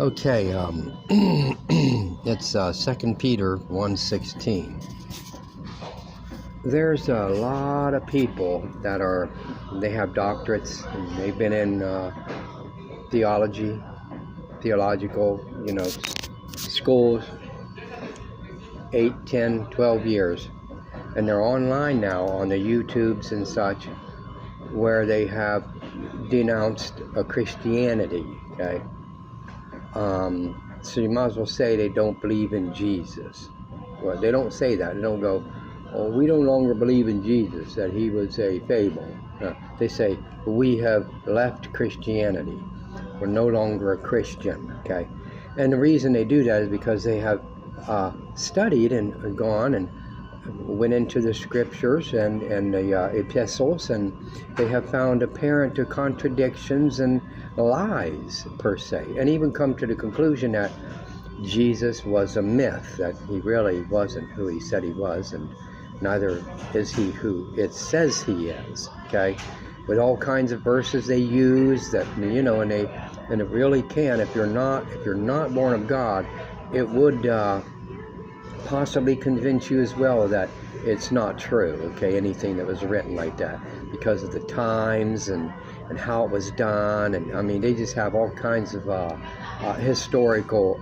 Okay, it's 2 Peter 1:16. There's a lot of people that they have doctorates, and they've been in theological, schools 8, 10, 12 years. And they're online now on the YouTubes and such, where they have denounced a Christianity, okay? So you might as well say they don't believe in Jesus. Well, they don't say that. They don't go, "Oh, we no longer believe in Jesus, that he was a fable." They say, "We have left Christianity. We're no longer a Christian," okay? And the reason they do that is because they have studied and gone and went into the scriptures and the epistles, and they have found apparent contradictions and lies, per se, and even come to the conclusion that Jesus was a myth, that he really wasn't who he said he was, and neither is he who it says he is, okay? With all kinds of verses they use that, and it really can, if you're not born of God, it would possibly convince you as well that it's not true, okay, anything that was written like that, because of the times and how it was done, and I mean, they just have all kinds of historical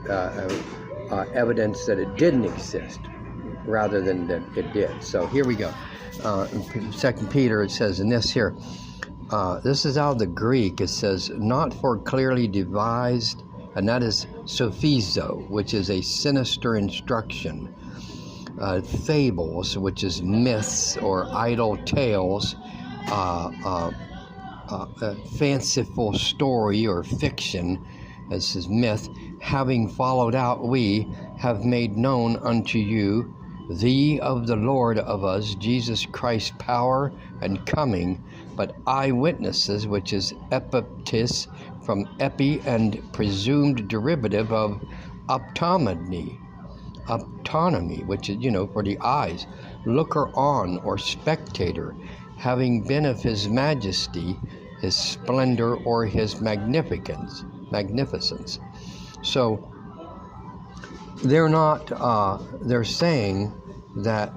evidence that it didn't exist, rather than that it did. So here we go. In 2 Peter, it says in this here, this is out of the Greek, it says, "Not for clearly devised," and that is sophizo, which is a sinister instruction. Fables, which is myths or idle tales, fanciful story or fiction, as is myth, having followed out, we have made known unto you the of the Lord of us, Jesus Christ, power and coming, but eyewitnesses, which is epiptis, from epi and presumed derivative of optonomy, which is, for the eyes, looker on or spectator, having been of his majesty, his splendor, or his magnificence. So they're saying that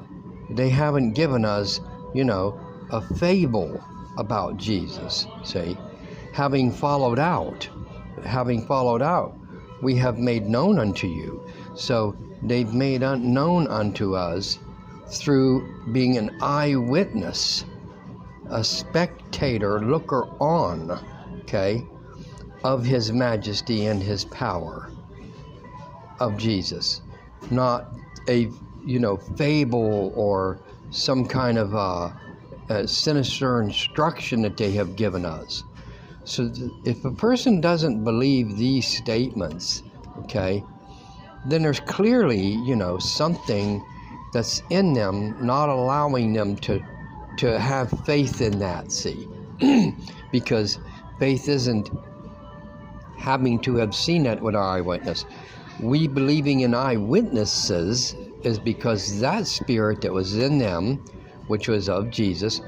they haven't given us, a fable about Jesus, say, having followed out, we have made known unto you. So they've made known unto us through being an eyewitness, a spectator, looker on, okay, of his majesty and his power of Jesus, not a fable or some kind of a sinister instruction that they have given us. So if a person doesn't believe these statements, okay, then there's clearly, something that's in them not allowing them to have faith in that, see? Because faith isn't having to have seen that with our eyewitness. We believing in eyewitnesses is because that spirit that was in them, which was of Jesus,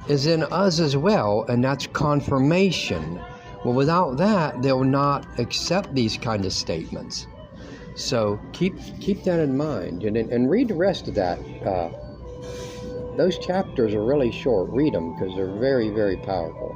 is in us as well, and that's confirmation. Well, without that, they will not accept these kind of statements. So keep that in mind, and read the rest of that. Those chapters are really short. Read them, because they're very, very powerful.